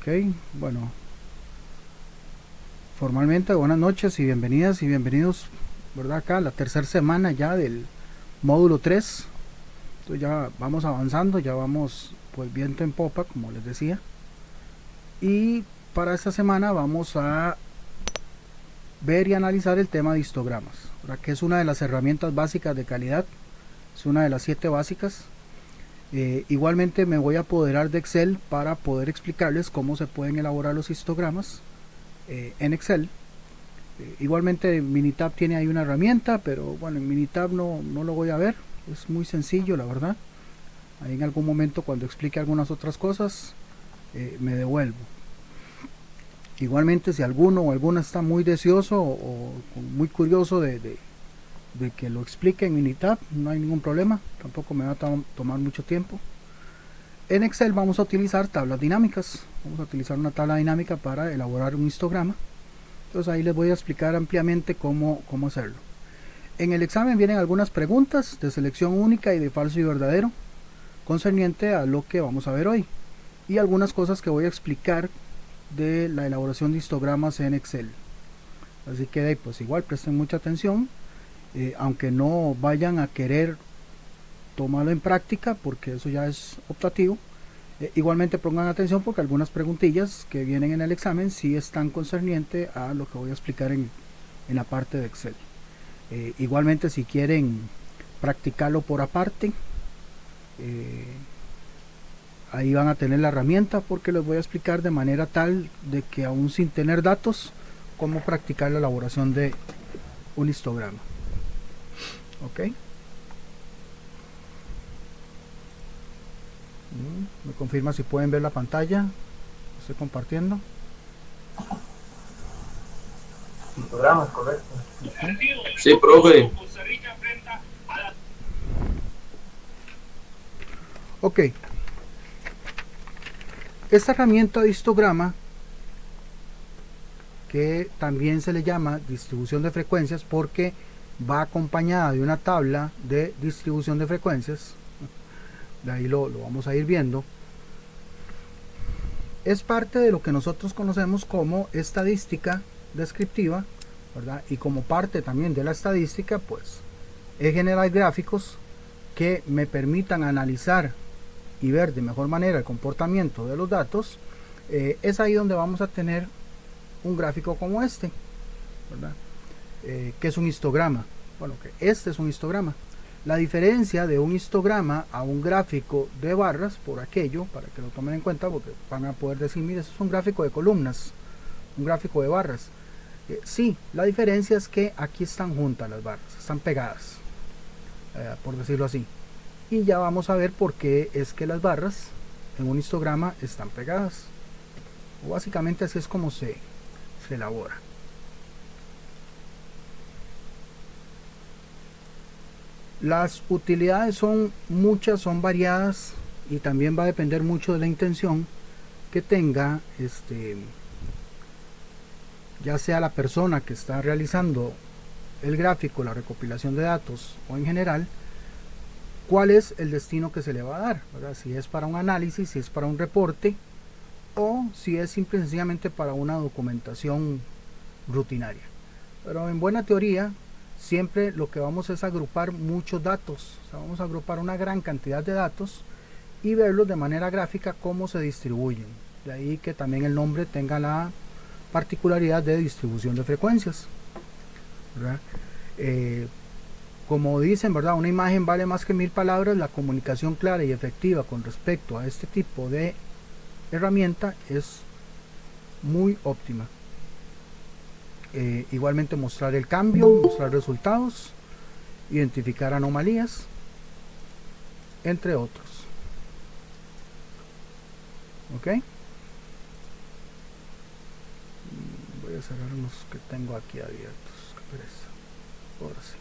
Ok, bueno, formalmente buenas noches y bienvenidas y bienvenidos, ¿verdad? Acá la tercera semana ya del módulo 3. Entonces ya vamos avanzando, ya vamos pues viento en popa, como les decía. Y para esta semana vamos a ver y analizar el tema de histogramas, ¿verdad? Que es una de las herramientas básicas de calidad, es una de las 7 básicas. Igualmente me voy a apoderar de Excel para poder explicarles cómo se pueden elaborar los histogramas en Excel. Igualmente Minitab tiene ahí una herramienta, pero bueno, en Minitab no lo voy a ver, es muy sencillo la verdad. Ahí en algún momento cuando explique algunas otras cosas me devuelvo. Igualmente si alguno o alguna está muy deseoso o muy curioso de que lo explique en Minitab, no hay ningún problema, tampoco me va a tomar mucho tiempo. En Excel vamos a utilizar tablas dinámicas, vamos a utilizar una tabla dinámica para elaborar un histograma. Entonces ahí les voy a explicar ampliamente cómo hacerlo. En el examen vienen algunas preguntas de selección única y de falso y verdadero concerniente a lo que vamos a ver hoy y algunas cosas que voy a explicar de la elaboración de histogramas en Excel. Así que pues igual presten mucha atención, aunque no vayan a querer tomarlo en práctica porque eso ya es optativo. Igualmente pongan atención porque algunas preguntillas que vienen en el examen sí están concernientes a lo que voy a explicar en la parte de Excel. Igualmente si quieren practicarlo por aparte, ahí van a tener la herramienta porque les voy a explicar de manera tal de que aún sin tener datos, cómo practicar la elaboración de un histograma. Ok. Me confirma si pueden ver la pantalla. Estoy compartiendo. Histogramas, correcto. Sí, profe. Ok. Esta herramienta de histograma, que también se le llama distribución de frecuencias porque va acompañada de una tabla de distribución de frecuencias, de ahí lo vamos a ir viendo, es parte de lo que nosotros conocemos como estadística descriptiva, ¿verdad? Y como parte también de la estadística, pues es generar gráficos que me permitan analizar y ver de mejor manera el comportamiento de los datos. Es ahí donde vamos a tener un gráfico como este, ¿verdad? Que es un histograma. Bueno, que este es un histograma. La diferencia de un histograma a un gráfico de barras, por aquello, para que lo tomen en cuenta, porque van a poder decir, mire, eso es un gráfico de columnas, un gráfico de barras. Sí, la diferencia es que aquí están juntas las barras, están pegadas, por decirlo así. Y ya vamos a ver por qué es que las barras en un histograma están pegadas. O básicamente así es como se elabora. Las utilidades son muchas, son variadas y también va a depender mucho de la intención que tenga ya sea la persona que está realizando el gráfico, la recopilación de datos o en general, cuál es el destino que se le va a dar, ¿verdad? Si es para un análisis, si es para un reporte o si es simple y sencillamente para una documentación rutinaria. Pero en buena teoría siempre lo que vamos es agrupar muchos datos, o sea, vamos a agrupar una gran cantidad de datos y verlos de manera gráfica cómo se distribuyen. De ahí que también el nombre tenga la particularidad de distribución de frecuencias, ¿verdad? Como dicen, ¿verdad? Una imagen vale más que 1000 palabras. La comunicación clara y efectiva con respecto a este tipo de herramienta es muy óptima. Igualmente mostrar el cambio, mostrar resultados, identificar anomalías, entre otros. Ok, voy a cerrar los que tengo aquí abiertos. Qué pereza. Ahora sí.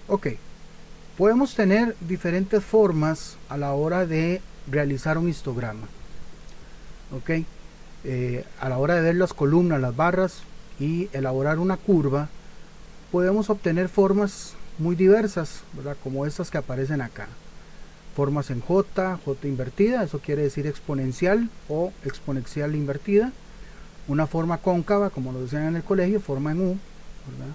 Ok, podemos tener diferentes formas a la hora de realizar un histograma. Ok, a la hora de ver las columnas, las barras y elaborar una curva, podemos obtener formas muy diversas, ¿verdad? Como estas que aparecen acá. formas en J invertida, eso quiere decir exponencial o exponencial invertida. Una forma cóncava, como lo decían en el colegio, forma en U, ¿verdad?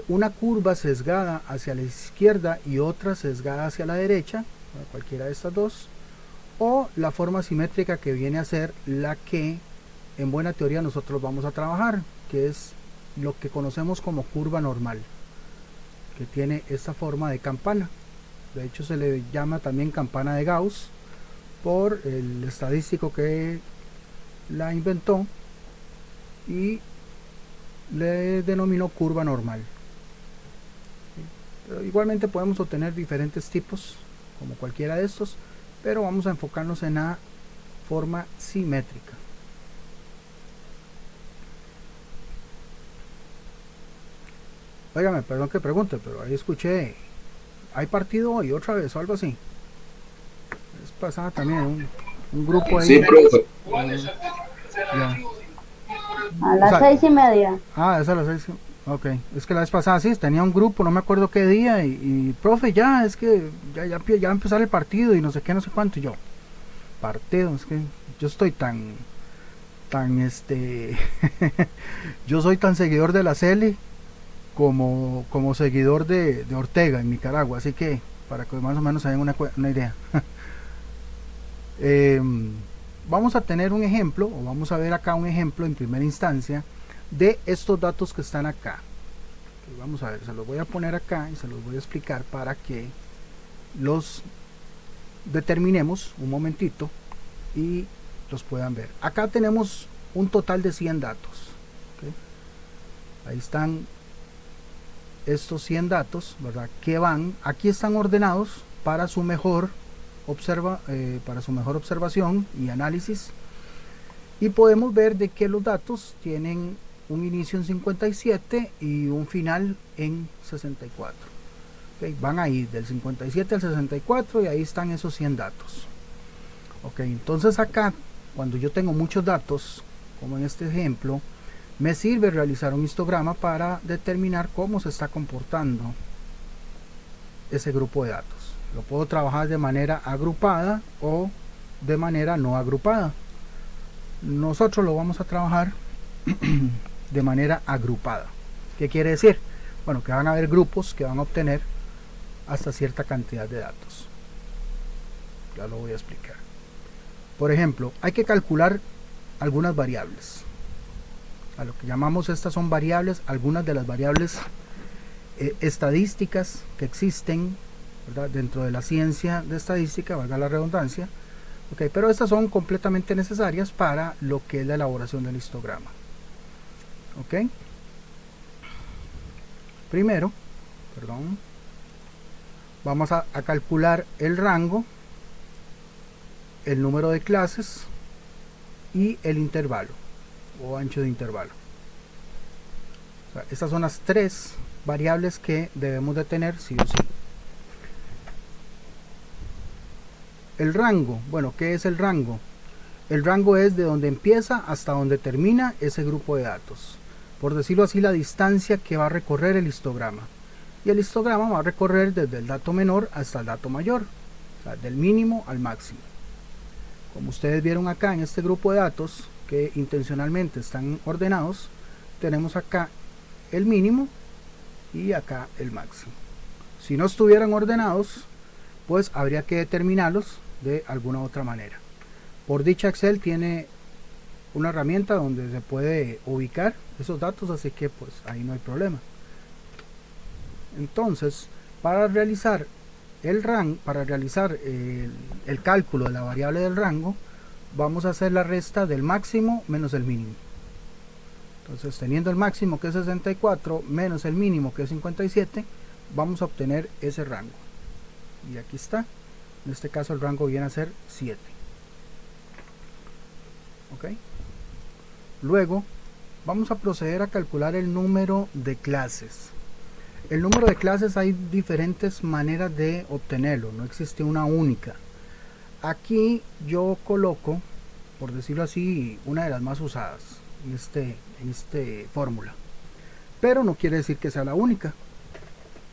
Una curva sesgada hacia la izquierda y otra sesgada hacia la derecha, cualquiera de estas dos, o la forma simétrica, que viene a ser la que en buena teoría nosotros vamos a trabajar, que es lo que conocemos como curva normal, que tiene esta forma de campana. De hecho se le llama también campana de Gauss por el estadístico que la inventó y le denominó curva normal. Pero igualmente podemos obtener diferentes tipos como cualquiera de estos, pero vamos a enfocarnos en la forma simétrica. Óigame, perdón que pregunte, pero ahí escuché, ¿hay partido hoy otra vez o algo así? Es pasada también un grupo ahí. Sí, profe. Ya. A las 6:30. Es a las 6. Ok, es que la vez pasada sí, tenía un grupo, no me acuerdo qué día, y profe, ya, es que ya va a empezar el partido y no sé qué, no sé cuánto. Y yo, partido, es que yo estoy tan yo soy tan seguidor de la CL como seguidor de Ortega en Nicaragua, así que para que más o menos hayan una idea. Vamos a tener un ejemplo, o vamos a ver acá un ejemplo en primera instancia de estos datos que están acá. Vamos a ver, se los voy a poner acá y se los voy a explicar para que los determinemos un momentito y los puedan ver. Acá tenemos un total de 100 datos, ¿okay? Ahí están estos 100 datos, ¿verdad? Que van, aquí están ordenados para su mejor observación y análisis, y podemos ver de que los datos tienen un inicio en 57 y un final en 64. Okay, van ahí del 57 al 64 y ahí están esos 100 datos. Ok, entonces acá, cuando yo tengo muchos datos, como en este ejemplo, me sirve realizar un histograma para determinar cómo se está comportando ese grupo de datos. Lo puedo trabajar de manera agrupada o de manera no agrupada. Nosotros lo vamos a trabajar de manera agrupada. ¿Qué quiere decir? Bueno, que van a haber grupos que van a obtener hasta cierta cantidad de datos. Ya lo voy a explicar. Por ejemplo, hay que calcular algunas variables. A lo que llamamos, estas son variables, algunas de las variables estadísticas que existen, ¿verdad?, dentro de la ciencia de estadística, valga la redundancia. Okay, pero estas son completamente necesarias para lo que es la elaboración del histograma. Ok, primero, vamos a calcular el rango, el número de clases y el intervalo o ancho de intervalo. O sea, estas son las tres variables que debemos de tener sí o sí. El rango, bueno, ¿qué es el rango? El rango es de donde empieza hasta donde termina ese grupo de datos. Por decirlo así, la distancia que va a recorrer el histograma. Y el histograma va a recorrer desde el dato menor hasta el dato mayor, o sea, del mínimo al máximo. Como ustedes vieron acá en este grupo de datos, que intencionalmente están ordenados, tenemos acá el mínimo y acá el máximo. Si no estuvieran ordenados, pues habría que determinarlos de alguna otra manera. Por dicha, Excel tiene una herramienta donde se puede ubicar esos datos, así que pues ahí no hay problema. Entonces, para realizar el cálculo de la variable del rango, vamos a hacer la resta del máximo menos el mínimo. Entonces, teniendo el máximo, que es 64, menos el mínimo, que es 57, vamos a obtener ese rango. Y aquí está. En este caso el rango viene a ser 7. Ok. Luego vamos a proceder a calcular el número de clases. El número de clases, hay diferentes maneras de obtenerlo, no existe una única. Aquí yo coloco, por decirlo así, una de las más usadas en este fórmula, pero no quiere decir que sea la única.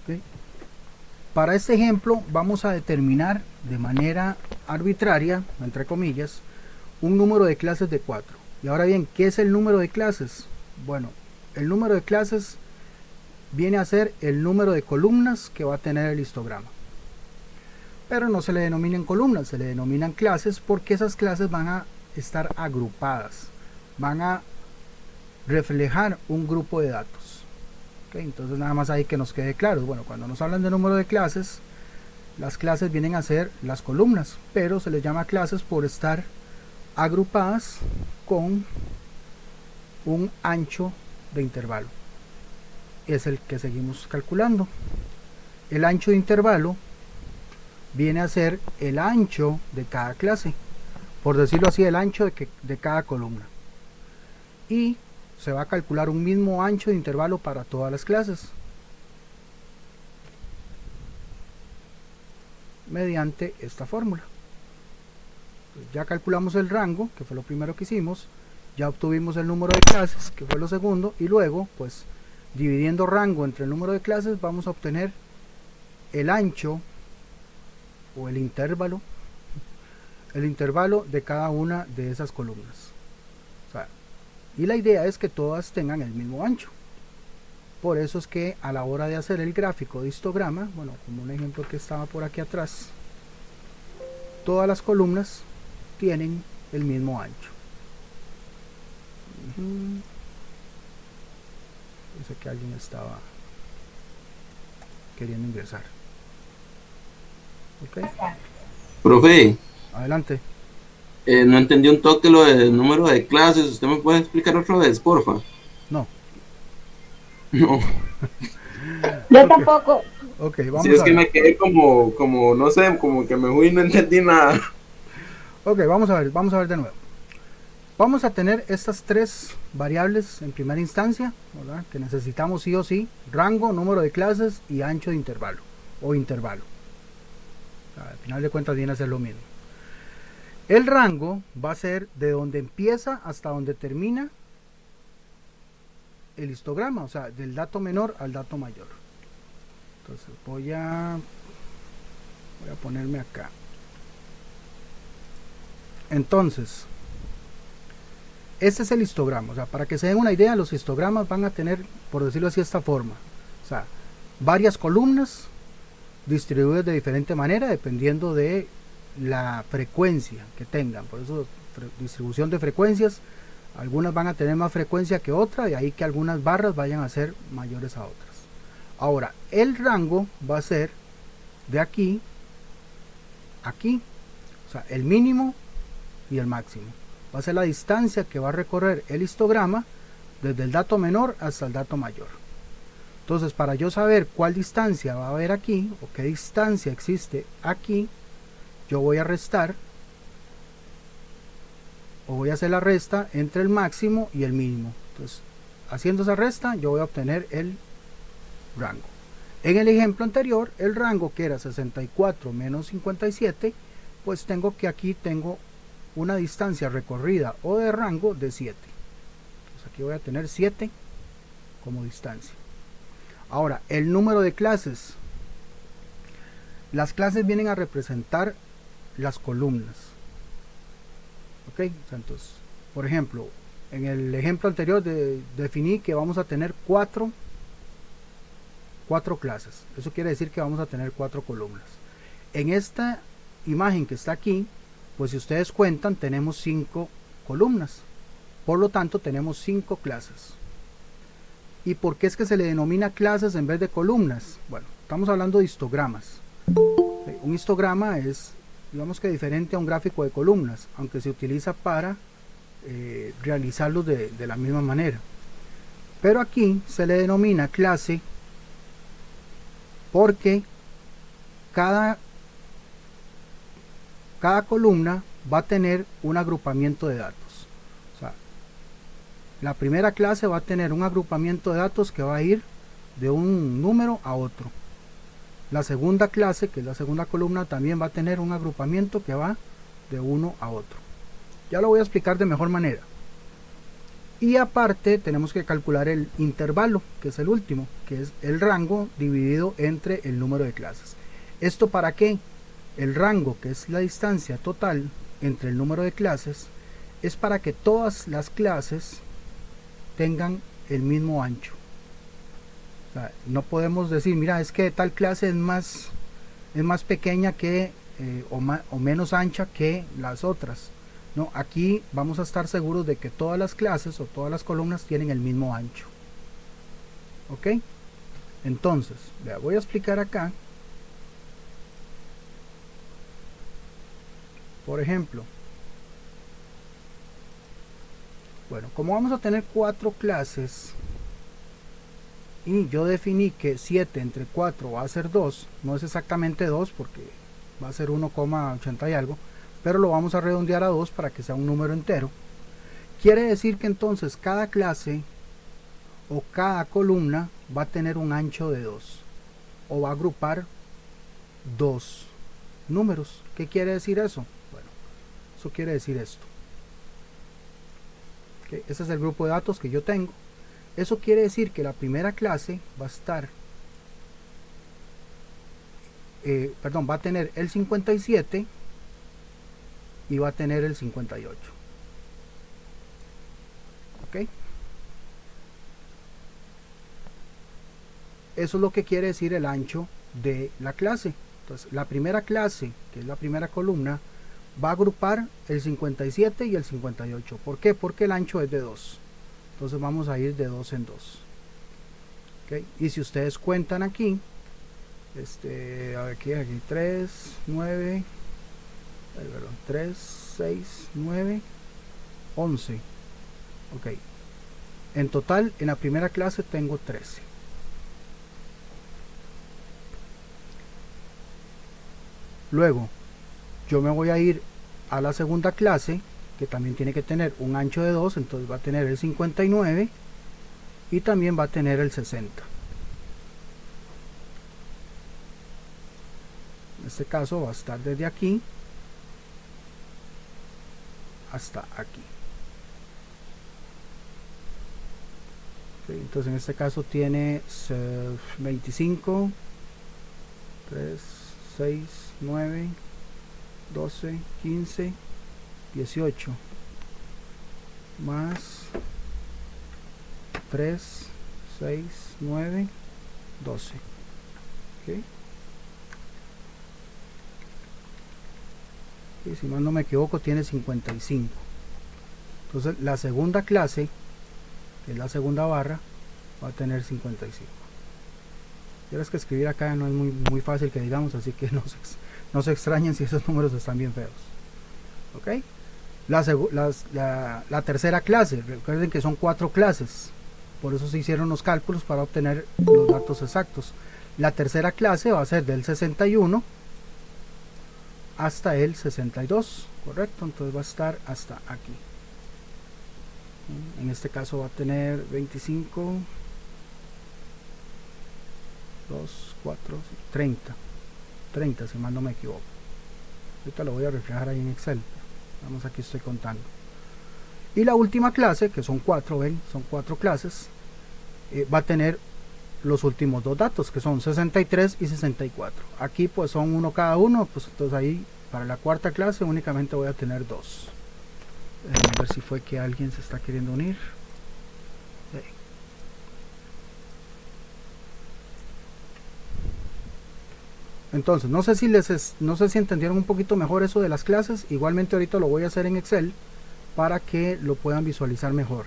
¿Okay? Para este ejemplo vamos a determinar de manera arbitraria, entre comillas, un número de clases de 4. Y ahora bien, ¿qué es el número de clases? Bueno, el número de clases viene a ser el número de columnas que va a tener el histograma. Pero no se le denominan columnas, se le denominan clases, porque esas clases van a estar agrupadas, van a reflejar un grupo de datos. ¿Okay? Entonces nada más ahí que nos quede claro. Bueno, cuando nos hablan de número de clases, las clases vienen a ser las columnas, pero se les llama clases por estar agrupadas con un ancho de intervalo. Es el que seguimos calculando. El ancho de intervalo viene a ser el ancho de cada clase, por decirlo así, el ancho de cada columna. Y se va a calcular un mismo ancho de intervalo para todas las clases mediante esta fórmula. Ya calculamos el rango, que fue lo primero que hicimos, ya obtuvimos el número de clases, que fue lo segundo, y luego pues dividiendo rango entre el número de clases vamos a obtener el ancho o el intervalo de cada una de esas columnas. O sea, y la idea es que todas tengan el mismo ancho. Por eso es que a la hora de hacer el gráfico de histograma, bueno, como un ejemplo que estaba por aquí atrás, todas las columnas tienen el mismo ancho. Dice que alguien estaba queriendo ingresar. Ok. Profe, Adelante. no entendí un toque lo del número de clases. ¿Usted me puede explicar otra vez, porfa? No. No. Yo tampoco. Ok, vamos Si es a que ver. me quedé como, no sé, como que me fui y no entendí nada. Ok, vamos a ver de nuevo. Vamos a tener estas tres variables en primera instancia, ¿verdad? Que necesitamos sí o sí: rango, número de clases y ancho de intervalo o intervalo. Al final de cuentas viene a ser lo mismo. El rango va a ser de donde empieza hasta donde termina el histograma, o sea, del dato menor al dato mayor. Entonces voy a ponerme acá. Entonces, este es el histograma. O sea, para que se den una idea, los histogramas van a tener, por decirlo así, esta forma. O sea, varias columnas distribuidas de diferente manera dependiendo de la frecuencia que tengan. Por eso, distribución de frecuencias, algunas van a tener más frecuencia que otras, y ahí que algunas barras vayan a ser mayores a otras. Ahora, el rango va a ser de aquí a aquí, o sea, el mínimo y el máximo. Va a ser la distancia que va a recorrer el histograma desde el dato menor hasta el dato mayor. Entonces, para yo saber cuál distancia va a haber aquí o qué distancia existe aquí, yo voy a restar o voy a hacer la resta entre el máximo y el mínimo. Entonces, haciendo esa resta, yo voy a obtener el rango. En el ejemplo anterior, el rango, que era 64 menos 57, pues tengo que aquí tengo una distancia recorrida o de rango de 7. Entonces aquí voy a tener 7 como distancia. Ahora, el número de clases. Las clases vienen a representar las columnas. Ok, entonces, por ejemplo, en el ejemplo anterior definí que vamos a tener cuatro clases. Eso quiere decir que vamos a tener 4 columnas. En esta imagen que está aquí, pues si ustedes cuentan, tenemos 5 columnas. Por lo tanto, tenemos 5 clases. ¿Y por qué es que se le denomina clases en vez de columnas? Bueno, estamos hablando de histogramas. Un histograma es, digamos que diferente a un gráfico de columnas, aunque se utiliza para realizarlos de la misma manera. Pero aquí se le denomina clase porque cada columna va a tener un agrupamiento de datos. O sea, la primera clase va a tener un agrupamiento de datos que va a ir de un número a otro. La segunda clase, que es la segunda columna, también va a tener un agrupamiento que va de uno a otro. Ya lo voy a explicar de mejor manera. Y aparte tenemos que calcular el intervalo, que es el último, que es el rango dividido entre el número de clases. ¿Esto para qué? El rango, que es la distancia total entre el número de clases, es para que todas las clases tengan el mismo ancho. O sea, no podemos decir, mira, es que tal clase es más pequeña que o menos ancha que las otras. No, aquí vamos a estar seguros de que todas las clases o todas las columnas tienen el mismo ancho. ¿Ok? Entonces, vea, voy a explicar acá. Por ejemplo, bueno, como vamos a tener 4 clases y yo definí que 7 entre 4 va a ser 2, no es exactamente 2 porque va a ser 1,80 y algo, pero lo vamos a redondear a 2 para que sea un número entero. Quiere decir que entonces cada clase o cada columna va a tener un ancho de 2 o va a agrupar 2 números. ¿Qué quiere decir eso? Bueno, eso quiere decir esto. ¿Okay? Ese es el grupo de datos que yo tengo. Eso quiere decir que la primera clase va a estar va a tener el 57 y va a tener el 58. ¿Ok? Eso es lo que quiere decir el ancho de la clase. Entonces, la primera clase, que es la primera columna, va a agrupar el 57 y el 58. ¿Por qué? Porque el ancho es de 2. Entonces vamos a ir de 2 en 2. ¿Okay? Y si ustedes cuentan aquí, a ver, aquí 3, 9, perdón, 3, 6, 9, 11. Ok. En total, en la primera clase tengo 13. Luego, yo me voy a ir a la segunda clase, que también tiene que tener un ancho de 2, entonces va a tener el 59 y también va a tener el 60. En este caso va a estar desde aquí hasta aquí. Okay, entonces en este caso tiene 25, 3, 6, 9, 12, 15, 18 más 3, 6, 9, 12. ¿Okay? Y si mal no me equivoco tiene 55. Entonces la segunda clase, que es la segunda barra, va a tener 55. Y es que escribir acá no es muy fácil que digamos, así que no se extrañen si esos números están bien feos. ¿Ok? La tercera clase, recuerden que son 4 clases, por eso se hicieron los cálculos para obtener los datos exactos. La tercera clase va a ser del 61 hasta el 62, correcto, entonces va a estar hasta aquí. En este caso va a tener 25, 2, 4, 30 si mal no me equivoco. Ahorita lo voy a reflejar ahí en Excel. Vamos, aquí estoy contando. Y la última clase, que son 4, ven, son 4 clases, va a tener los últimos 2 datos, que son 63 y 64. Aquí pues son uno cada uno, pues entonces ahí para la cuarta clase únicamente voy a tener 2. A ver si fue que alguien se está queriendo unir. Sí. Entonces, no sé si entendieron un poquito mejor eso de las clases. Igualmente ahorita lo voy a hacer en Excel para que lo puedan visualizar mejor.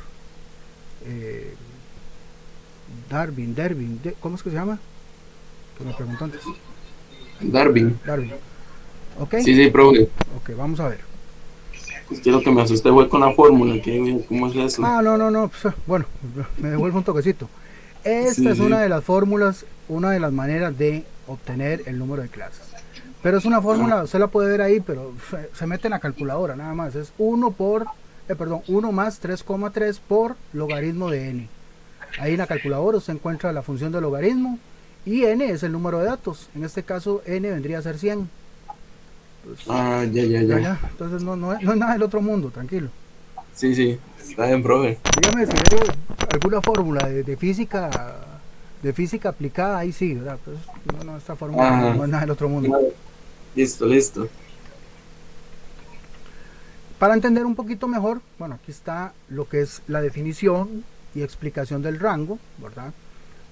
Darwin, ¿cómo es que se llama? Que me preguntó antes. Darwin. ¿Ok? Sí, profe. Ok, vamos a ver. Pues quiero que me asusté fue con la fórmula. ¿Cómo es eso? No. Pues, bueno, me devuelvo un toquecito. Esta es una de las fórmulas, una de las maneras de obtener el número de clases. Pero es una fórmula, usted la puede ver ahí, pero se mete en la calculadora nada más. Es 1 más 3,3 por logaritmo de n. Ahí en la calculadora usted encuentra la función de logaritmo y n es el número de datos. En este caso n vendría a ser 100. Pues, ya. Entonces no es nada del otro mundo, tranquilo. Sí, está bien, profe. Dígame si hay alguna fórmula de física De física aplicada, ahí sí, ¿verdad? Pues, no, esta fórmula no es nada del otro mundo. Listo, listo. Para entender un poquito mejor, bueno, aquí está lo que es la definición y explicación del rango, ¿verdad?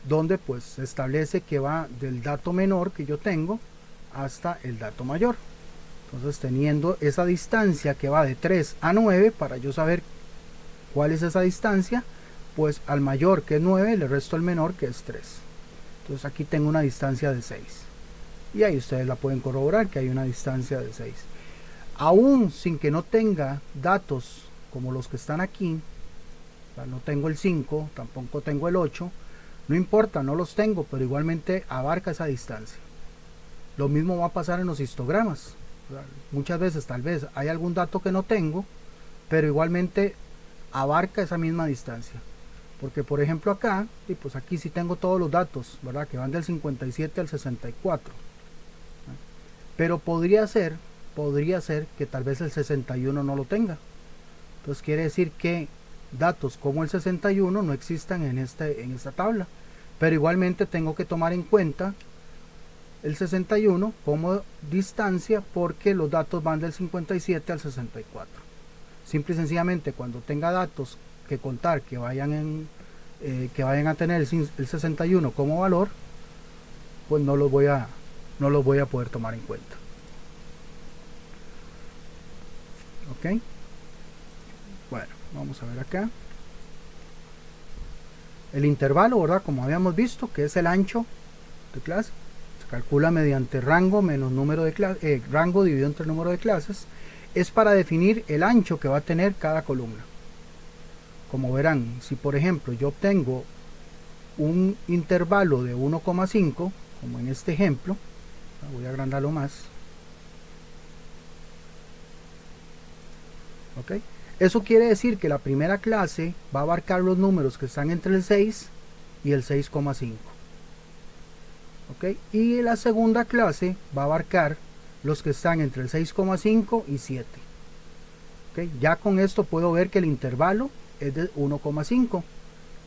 Donde pues se establece que va del dato menor que yo tengo hasta el dato mayor. Entonces, teniendo esa distancia que va de 3 a 9, para yo saber cuál es esa distancia, pues al mayor, que es 9, le resto al menor, que es 3. Entonces aquí tengo una distancia de 6. Y ahí ustedes la pueden corroborar, que hay una distancia de 6. Aún sin que no tenga datos como los que están aquí, o sea, no tengo el 5, tampoco tengo el 8, no importa, no los tengo, pero igualmente abarca esa distancia. Lo mismo va a pasar en los histogramas. O sea, muchas veces tal vez hay algún dato que no tengo, pero igualmente abarca esa misma distancia. Porque por ejemplo acá, y pues aquí sí tengo todos los datos, ¿verdad? Que van del 57 al 64. Pero podría ser que tal vez el 61 no lo tenga. Entonces quiere decir que datos como el 61 no existan en esta tabla. Pero igualmente tengo que tomar en cuenta el 61 como distancia, porque los datos van del 57 al 64. Simple y sencillamente, cuando tenga datos que contar que vayan a tener el 61 como valor, pues no los voy a poder tomar en cuenta. Ok, bueno, vamos a ver acá el intervalo, ¿verdad? Como habíamos visto, que es el ancho de clase, se calcula mediante rango menos número de clases, rango dividido entre el número de clases. Es para definir el ancho que va a tener cada columna. Como verán, si por ejemplo yo obtengo un intervalo de 1,5, como en este ejemplo, voy a agrandarlo más. ¿Ok? Eso quiere decir que la primera clase va a abarcar los números que están entre el 6 y el 6,5. ¿Ok? Y la segunda clase va a abarcar los que están entre el 6,5 y 7. ¿Ok? Ya con esto puedo ver que el intervalo es de 1,5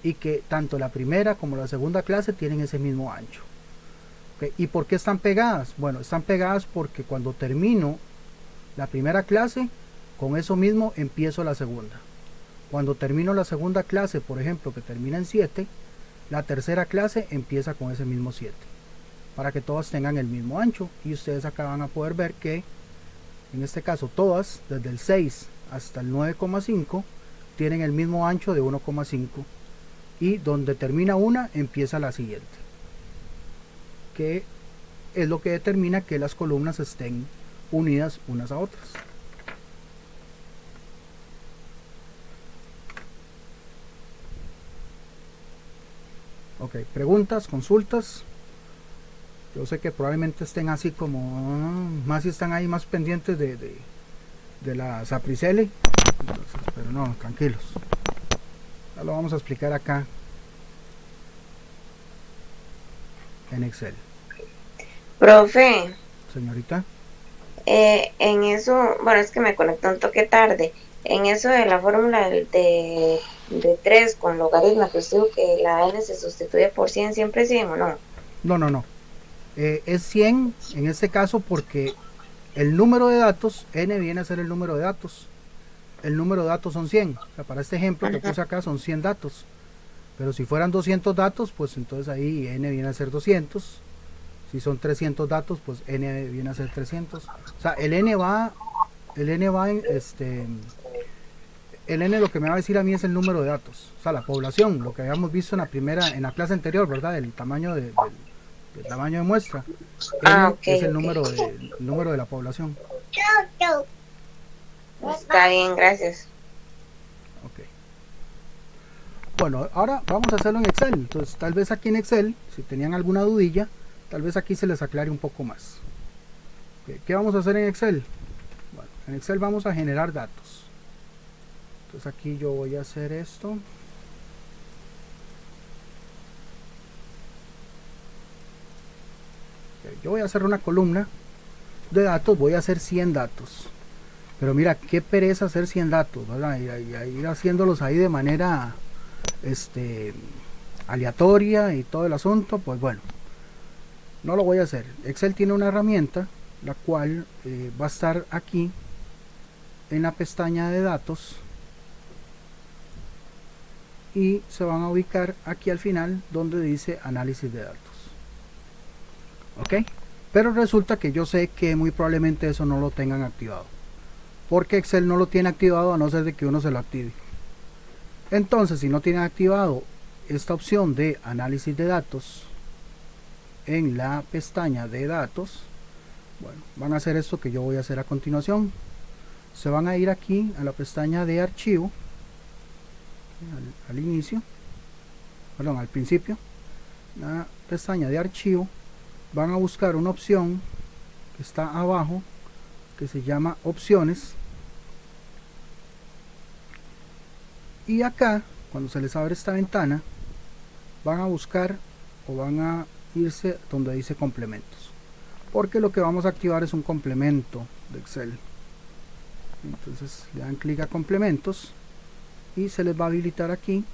y que tanto la primera como la segunda clase tienen ese mismo ancho. ¿Ok? ¿Y por qué están pegadas? Bueno, están pegadas porque cuando termino la primera clase, con eso mismo empiezo la segunda. Cuando termino la segunda clase, por ejemplo, que termina en 7, la tercera clase empieza con ese mismo 7, para que todas tengan el mismo ancho. Y ustedes acá van a poder ver que en este caso todas, desde el 6 hasta el 9,5, tienen el mismo ancho de 1,5, y donde termina una empieza la siguiente, que es lo que determina que las columnas estén unidas unas a otras. Ok, preguntas, consultas. Yo sé que probablemente estén así como, más si están ahí más pendientes de la Sapricele. Entonces, pero no, tranquilos. Ya lo vamos a explicar acá en Excel. Profe, Señorita. en eso, bueno, es que me conecté un toque tarde. En eso de la fórmula de 3 con logaritmo, que usted dijo que la n se sustituye por 100, ¿siempre 100 o no? No. Es 100 en este caso porque el número de datos, n viene a ser el número de datos. El número de datos son 100. O sea, para este ejemplo que puse acá son 100 datos. Pero si fueran 200 datos, pues entonces ahí n viene a ser 200. Si son 300 datos, pues n viene a ser 300. O sea, el n lo que me va a decir a mí es el número de datos. O sea, la población, lo que habíamos visto en la clase anterior, ¿verdad? El tamaño del tamaño de muestra. Okay, es el número de la población. Está bien, gracias. Ok. Bueno, ahora vamos a hacerlo en Excel. Entonces, tal vez aquí en Excel, si tenían alguna dudilla, tal vez aquí se les aclare un poco más. Okay. ¿Qué vamos a hacer en Excel? Bueno, en Excel vamos a generar datos. Entonces aquí yo voy a hacer esto. Okay. Yo voy a hacer una columna de datos, voy a hacer 100 datos. Pero mira, qué pereza hacer 100 datos, ¿verdad? Ir haciéndolos ahí de manera aleatoria y todo el asunto, pues bueno, no lo voy a hacer. Excel tiene una herramienta la cual va a estar aquí en la pestaña de datos y se van a ubicar aquí al final donde dice análisis de datos. Ok, pero resulta que yo sé que muy probablemente eso no lo tengan activado, porque Excel no lo tiene activado a no ser de que uno se lo active. Entonces, si no tienen activado esta opción de análisis de datos en la pestaña de datos, bueno, van a hacer esto que yo voy a hacer a continuación. Se van a ir aquí a la pestaña de archivo, al inicio, perdón, al principio, la pestaña de archivo, van a buscar una opción que está abajo que se llama opciones, y acá cuando se les abre esta ventana van a buscar o van a irse donde dice complementos, porque lo que vamos a activar es un complemento de Excel. Entonces le dan clic a complementos y se les va a habilitar aquí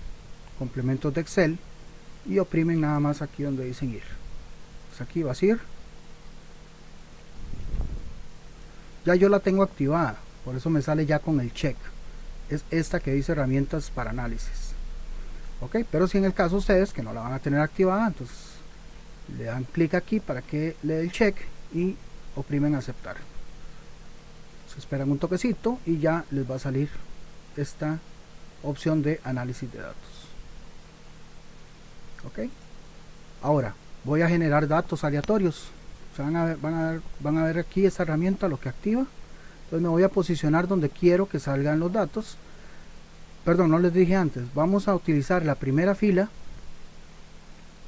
complementos de Excel y oprimen nada más aquí donde dicen ir. Pues aquí va a ir. Ya yo la tengo activada, por eso me sale ya con el check. Es esta que dice herramientas para análisis. Ok, pero si en el caso ustedes que no la van a tener activada, entonces le dan clic aquí para que le dé el check y oprimen aceptar. Se esperan un toquecito y ya les va a salir esta opción de análisis de datos. Ok, ahora voy a generar datos aleatorios. O sea, van a ver aquí esta herramienta lo que activa. Entonces me voy a posicionar donde quiero que salgan los datos. Perdón, no les dije antes, vamos a utilizar la primera fila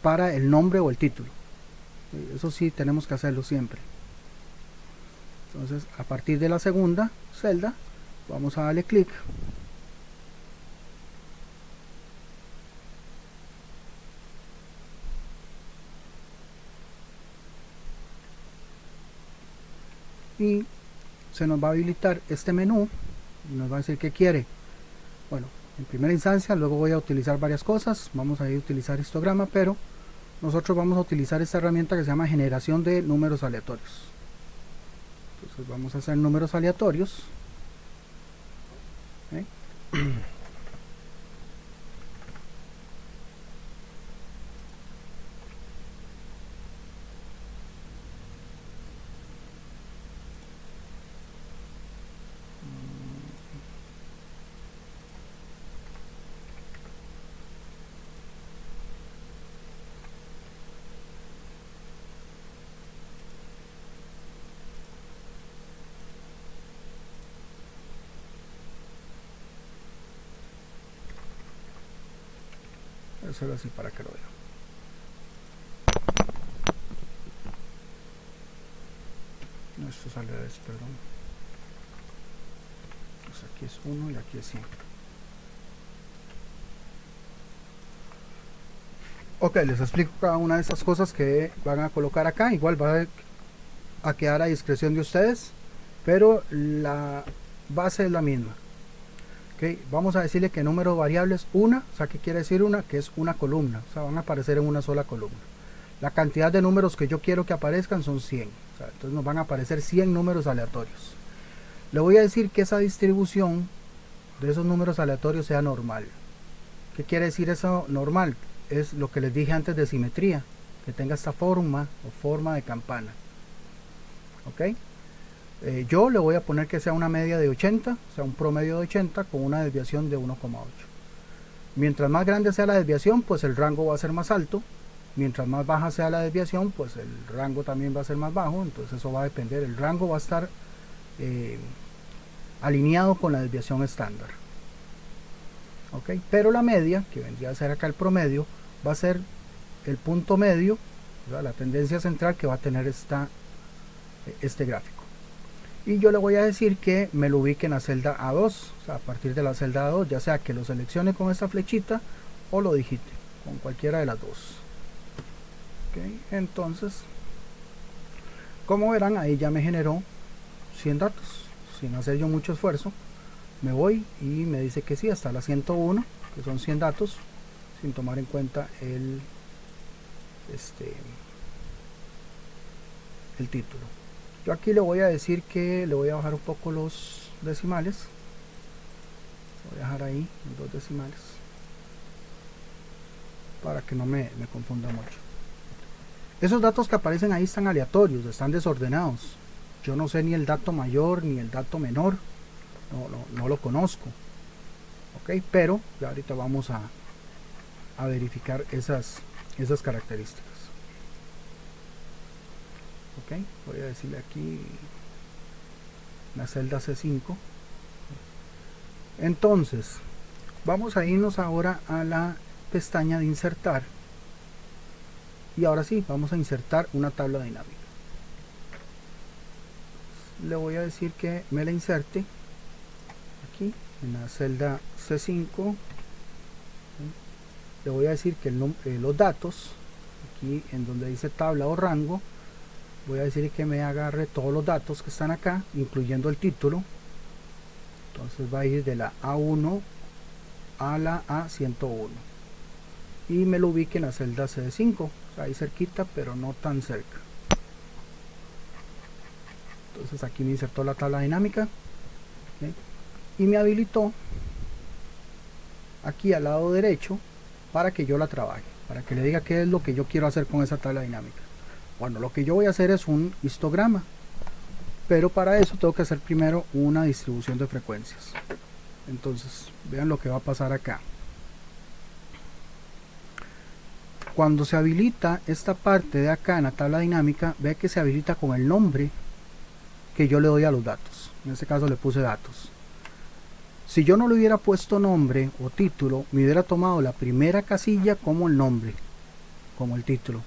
para el nombre o el título. Eso sí, tenemos que hacerlo siempre. Entonces, a partir de la segunda celda, vamos a darle clic. Y se nos va a habilitar este menú y nos va a decir qué quiere. Bueno, en primera instancia, luego voy a utilizar varias cosas. Vamos a ir a utilizar histograma, pero nosotros vamos a utilizar esta herramienta que se llama generación de números aleatorios. Entonces vamos a hacer números aleatorios. ¿Okay? Voy a hacerlo así para que lo vean. No, esto es al revés, perdón. Pues aquí es 1 y aquí es 100. Ok, les explico cada una de estas cosas que van a colocar acá. Igual va a quedar a discreción de ustedes, pero la base es la misma. Okay, vamos a decirle que número variable es una. O sea, ¿qué quiere decir una? Que es una columna. O sea, van a aparecer en una sola columna. La cantidad de números que yo quiero que aparezcan son 100. O sea, entonces nos van a aparecer 100 números aleatorios. Le voy a decir que esa distribución de esos números aleatorios sea normal. ¿Qué quiere decir eso normal? Es lo que les dije antes de simetría, que tenga esta forma o forma de campana. Ok, yo le voy a poner que sea una media de 80, o sea un promedio de 80 con una desviación de 1,8. Mientras más grande sea la desviación, pues el rango va a ser más alto. Mientras más baja sea la desviación, pues el rango también va a ser más bajo. Entonces eso va a depender, el rango va a estar alineado con la desviación estándar. Ok, pero la media, que vendría a ser acá el promedio, va a ser el punto medio, o sea, la tendencia central que va a tener este gráfico. Y yo le voy a decir que me lo ubique en la celda A2, o sea, a partir de la celda A2, ya sea que lo seleccione con esta flechita o lo digite con cualquiera de las dos. Okay, entonces, como verán, ahí ya me generó 100 datos, sin hacer yo mucho esfuerzo. Me voy y me dice que sí, hasta la 101, que son 100 datos, sin tomar en cuenta el título. Yo aquí le voy a decir que le voy a bajar un poco los decimales. Voy a dejar ahí en 2 decimales para que no me confunda mucho. Esos datos que aparecen ahí están aleatorios, están desordenados. Yo no sé ni el dato mayor ni el dato menor, no lo conozco. Ok, pero ya ahorita vamos a verificar esas características. Ok, voy a decirle aquí la celda C5. Entonces vamos a irnos ahora a la pestaña de insertar, y ahora sí vamos a insertar una tabla dinámica. Le voy a decir que me la inserte aquí en la celda C5. Le voy a decir que los datos, aquí en donde dice tabla o rango, voy a decir que me agarre todos los datos que están acá, incluyendo el título. Entonces va a ir de la A1 a la A101 y me lo ubique en la celda C5, o sea, ahí cerquita, pero no tan cerca. Entonces aquí me insertó la tabla dinámica, ¿okay? Y me habilitó aquí al lado derecho para que yo la trabaje, para que le diga qué es lo que yo quiero hacer con esa tabla dinámica. Bueno, lo que yo voy a hacer es un histograma, pero para eso tengo que hacer primero una distribución de frecuencias. Entonces vean lo que va a pasar acá. Cuando se habilita esta parte de acá en la tabla dinámica, ve que se habilita con el nombre que yo le doy a los datos. En este caso le puse datos. Si yo no le hubiera puesto nombre o título, me hubiera tomado la primera casilla como el nombre, como el título.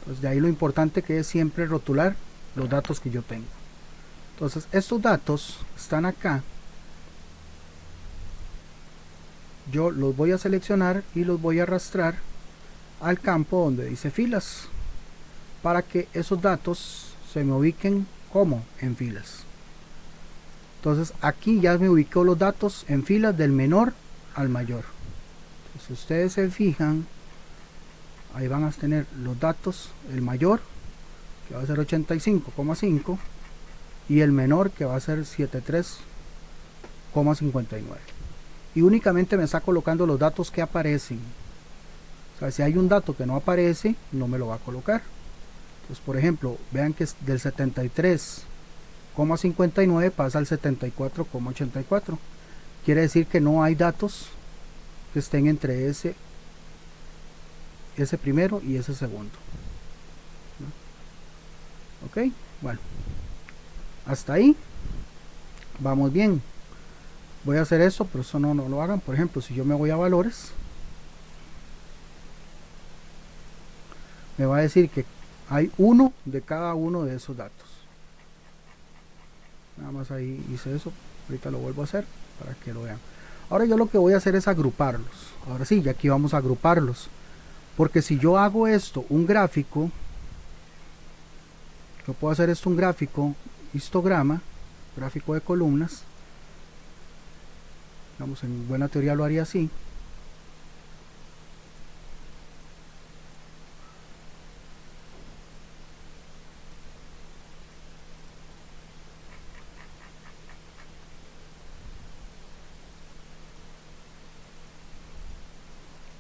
Entonces de ahí lo importante que es siempre rotular los datos que yo tengo. Entonces estos datos están acá. Yo los voy a seleccionar y los voy a arrastrar al campo donde dice filas, para que esos datos se me ubiquen como en filas. Entonces aquí ya me ubicó los datos en filas del menor al mayor. Entonces, si ustedes se fijan, ahí van a tener los datos, el mayor que va a ser 85,5 y el menor que va a ser 73,59, y únicamente me está colocando los datos que aparecen. O sea, si hay un dato que no aparece, no me lo va a colocar. Entonces, por ejemplo, vean que es del 73,59 pasa al 74,84. Quiere decir que no hay datos que estén entre ese primero y ese segundo. Ok, bueno, hasta ahí vamos bien. Voy a hacer eso, pero eso no lo hagan. Por ejemplo, si yo me voy a valores, me va a decir que hay uno de cada uno de esos datos. Nada más ahí hice eso. Ahorita lo vuelvo a hacer para que lo vean. Ahora yo lo que voy a hacer es agruparlos. Ahora sí, ya aquí vamos a agruparlos, porque si yo hago esto un gráfico, yo puedo hacer esto un gráfico, histograma, gráfico de columnas. Vamos, en buena teoría lo haría así.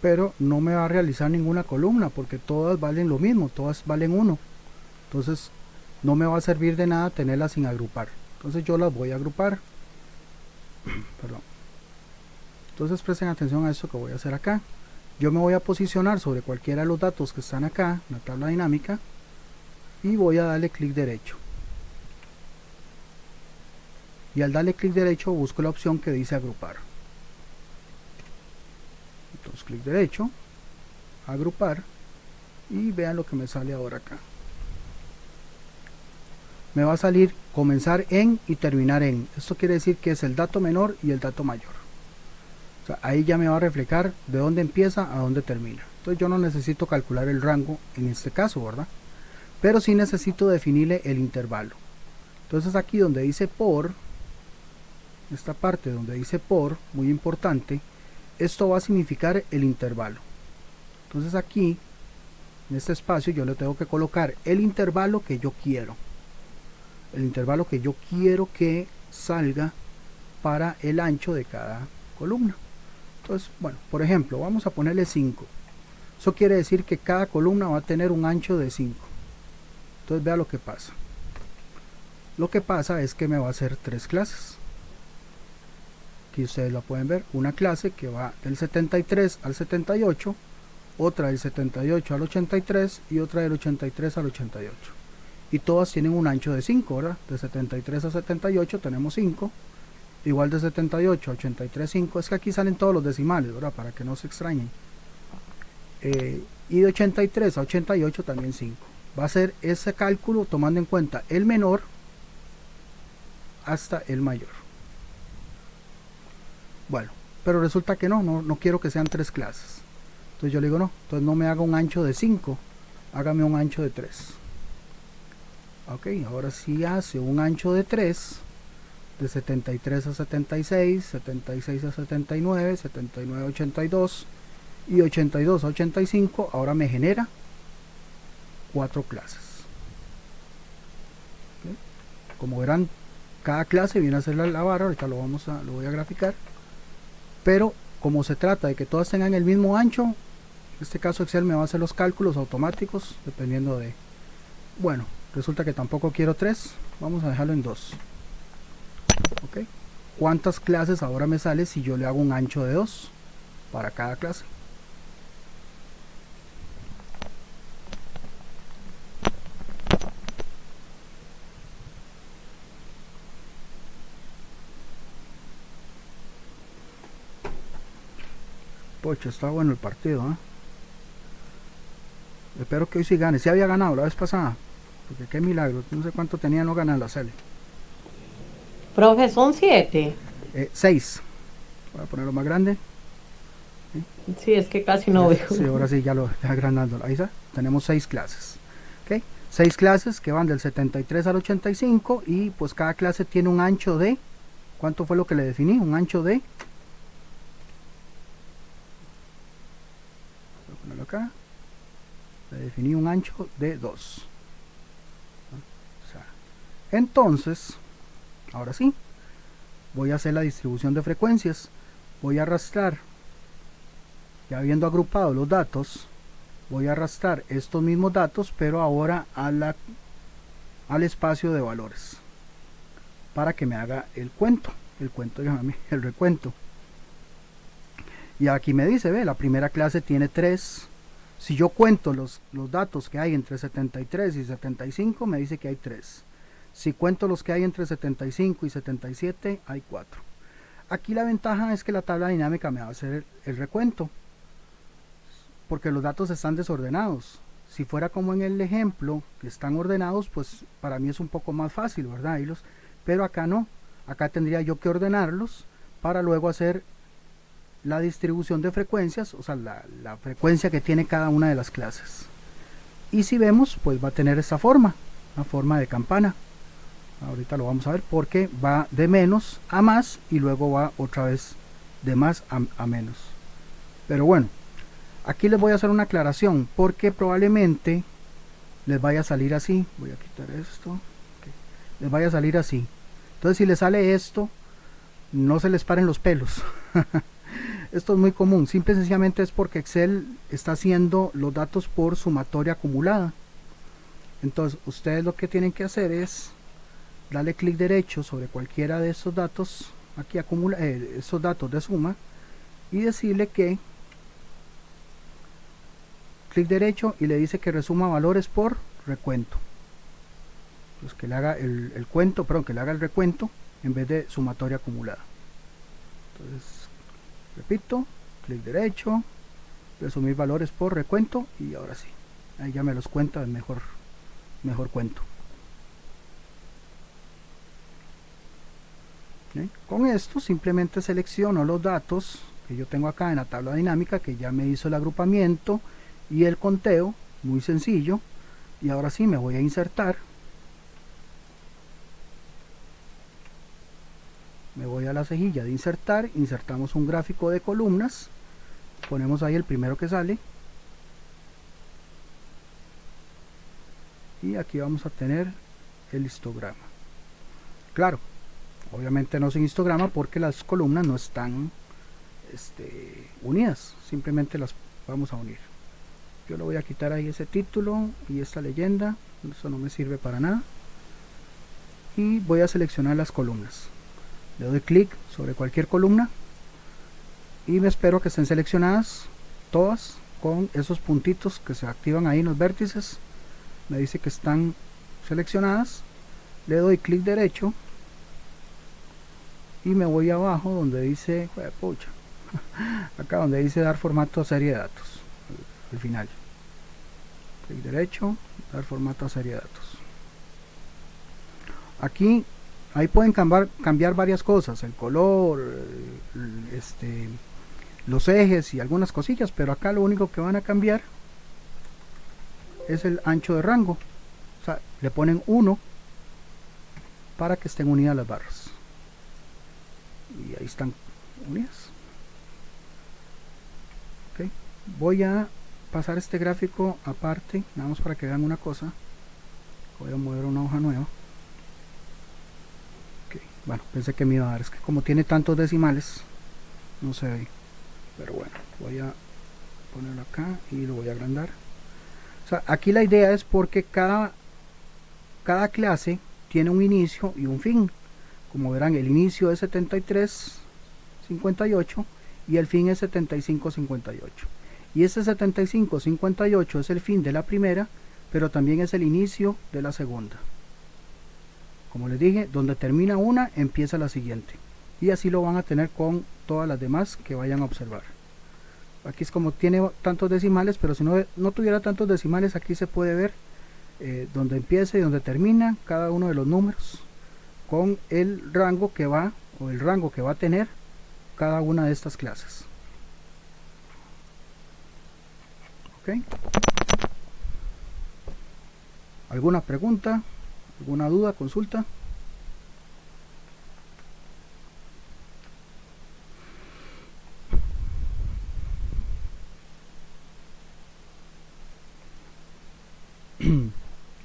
Pero no me va a realizar ninguna columna porque todas valen lo mismo, todas valen 1. Entonces no me va a servir de nada tenerlas sin agrupar. Entonces yo las voy a agrupar. Perdón. Entonces presten atención a esto que voy a hacer acá. Yo me voy a posicionar sobre cualquiera de los datos que están acá en la tabla dinámica y voy a darle clic derecho. Y al darle clic derecho busco la opción que dice agrupar. Entonces clic derecho, agrupar, y vean lo que me sale ahora acá. Me va a salir comenzar en y terminar en. Esto quiere decir que es el dato menor y el dato mayor. O sea, ahí ya me va a reflejar de dónde empieza a dónde termina. Entonces yo no necesito calcular el rango en este caso, ¿verdad? Pero sí necesito definirle el intervalo. Entonces aquí donde dice por, esta parte donde dice por, muy importante, esto va a significar el intervalo. Entonces aquí, en este espacio, yo le tengo que colocar el intervalo que yo quiero. El intervalo que yo quiero que salga para el ancho de cada columna. Entonces, bueno, por ejemplo, vamos a ponerle 5. Eso quiere decir que cada columna va a tener un ancho de 5. Entonces vea lo que pasa. Lo que pasa es que me va a hacer 3 clases. Aquí ustedes la pueden ver. Una clase que va del 73 al 78, otra del 78 al 83 y otra del 83 al 88. Y todas tienen un ancho de 5, ¿verdad? De 73 a 78 tenemos 5. Igual de 78 a 83, 5. Es que aquí salen todos los decimales, ¿verdad? Para que no se extrañen. Y de 83 a 88 también 5. Va a ser ese cálculo tomando en cuenta el menor hasta el mayor. Bueno, pero resulta que no quiero que sean 3 clases. Entonces yo le digo no, entonces no me haga un ancho de 5, hágame un ancho de 3. Ok, ahora sí hace un ancho de 3, de 73 a 76, 76 a 79, 79 a 82 y 82 a 85. Ahora me genera 4 clases. ¿Okay? Como verán, cada clase viene a ser la barra. Ahorita lo voy a graficar, pero como se trata de que todas tengan el mismo ancho, en este caso Excel me va a hacer los cálculos automáticos dependiendo de, bueno, resulta que tampoco quiero 3, vamos a dejarlo en 2. ¿Ok? ¿Cuántas clases ahora me sale si yo le hago un ancho de 2 para cada clase? Pocho, está bueno el partido, ¿eh? Espero que hoy sí gane. Si había ganado la vez pasada, porque qué milagro, no sé cuánto tenía no ganar la serie. Profe, son 7. 6. Voy a ponerlo más grande. Sí, es que casi no veo. Sí, ahora sí, ya agrandando. Ahí está. Tenemos 6 clases. ¿Okay? 6 clases que van del 73 al 85 y pues cada clase tiene un ancho de, ¿cuánto fue lo que le definí? Un ancho de, voy a ponerlo acá, le definí un ancho de 2. O sea, entonces, ahora sí, voy a hacer la distribución de frecuencias. Voy a arrastrar, ya habiendo agrupado los datos, voy a arrastrar estos mismos datos, pero ahora al espacio de valores, para que me haga el recuento. Y aquí me dice, ve, la primera clase tiene 3. Si yo cuento los datos que hay entre 73 y 75, me dice que hay 3. Si cuento los que hay entre 75 y 77, hay 4. Aquí la ventaja es que la tabla dinámica me va a hacer el recuento, porque los datos están desordenados. Si fuera como en el ejemplo, que están ordenados, pues para mí es un poco más fácil, ¿verdad? Pero acá no. Acá tendría yo que ordenarlos para luego hacer la distribución de frecuencias, o sea, la frecuencia que tiene cada una de las clases. Y si vemos, pues va a tener esta forma, una forma de campana. Ahorita lo vamos a ver porque va de menos a más y luego va otra vez de más a menos. Pero bueno, aquí les voy a hacer una aclaración porque probablemente les vaya a salir así. Voy a quitar esto. Okay. Les vaya a salir así. Entonces si les sale esto, no se les paren los pelos. Esto es muy común. Simple y sencillamente es porque Excel está haciendo los datos por sumatoria acumulada. Entonces ustedes lo que tienen que hacer es darle clic derecho sobre cualquiera de estos datos, aquí acumula esos datos de suma, y decirle que clic derecho y le dice que resuma valores por recuento. Pues que le haga el cuento, perdón, que le haga el recuento en vez de sumatoria acumulada. Entonces, repito, clic derecho, resumir valores por recuento y ahora sí, ahí ya me los cuenta el mejor cuento. ¿Okay? Con esto simplemente selecciono los datos que yo tengo acá en la tabla dinámica, que ya me hizo el agrupamiento y el conteo, muy sencillo. Y ahora sí me voy a insertar, me voy a la cejilla de insertar, insertamos un gráfico de columnas, ponemos ahí el primero que sale y aquí vamos a tener el histograma. Claro, obviamente no sin histograma porque las columnas no están unidas, simplemente las vamos a unir. Yo le voy a quitar ahí ese título y esta leyenda, eso no me sirve para nada, y voy a seleccionar las columnas. Le doy clic sobre cualquier columna y me espero que estén seleccionadas todas con esos puntitos que se activan ahí en los vértices. Me dice que están seleccionadas, le doy clic derecho y me voy abajo donde dice pucha, acá donde dice dar formato a serie de datos, al final clic derecho, dar formato a serie de datos. Aquí ahí pueden cambiar varias cosas, el color, los ejes y algunas cosillas, pero acá lo único que van a cambiar es el ancho de rango. O sea, le ponen 1 para que estén unidas las barras, y ahí están unidas. Okay. Voy a pasar este gráfico aparte, nada más para que vean una cosa. Voy a mover una hoja nueva. Okay. Bueno, pensé que me iba a dar, es que como tiene tantos decimales no se ve, pero bueno, voy a ponerlo acá y lo voy a agrandar. O sea, aquí la idea es porque cada clase tiene un inicio y un fin. Como verán, el inicio es 73.58 y el fin es 75.58. Y ese 75.58 es el fin de la primera, pero también es el inicio de la segunda. Como les dije, donde termina una, empieza la siguiente. Y así lo van a tener con todas las demás que vayan a observar. Aquí es como tiene tantos decimales, pero si no tuviera tantos decimales, aquí se puede ver donde empieza y donde termina cada uno de los números, con el rango que va, o el rango que va a tener cada una de estas clases. ¿Ok? ¿Alguna pregunta? ¿Alguna duda? ¿Consulta?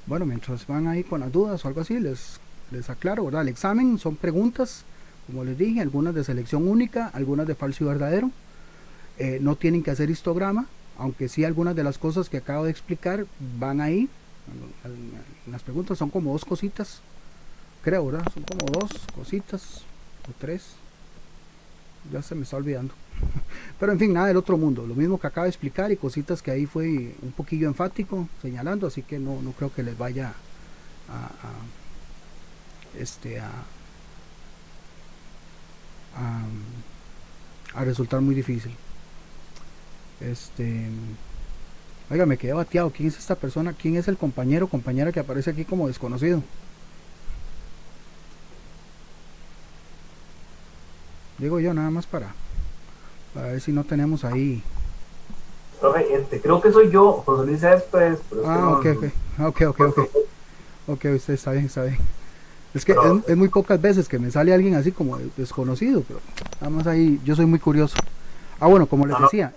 Bueno, mientras van ahí con las dudas o algo así, les aclaro, ¿verdad? El examen son preguntas, como les dije, algunas de selección única, algunas de falso y verdadero. No tienen que hacer histograma, aunque sí algunas de las cosas que acabo de explicar van ahí. Las preguntas son como dos cositas, creo, ¿verdad? Son como dos cositas o tres, ya se me está olvidando. Pero en fin, nada del otro mundo, lo mismo que acabo de explicar, y cositas que ahí fue un poquillo enfático señalando, así que no creo que les vaya a resultar muy difícil. Oiga, me quedé bateado. ¿Quién es esta persona? ¿Quién es el compañero o compañera que aparece aquí como desconocido? Digo yo, nada más para ver si no tenemos ahí. Profe, creo que soy yo, José Luis Céspedes, pero Ok, usted está bien. Es que es muy pocas veces que me sale alguien así como desconocido, pero nada más ahí, yo soy muy curioso. Bueno, como les decía,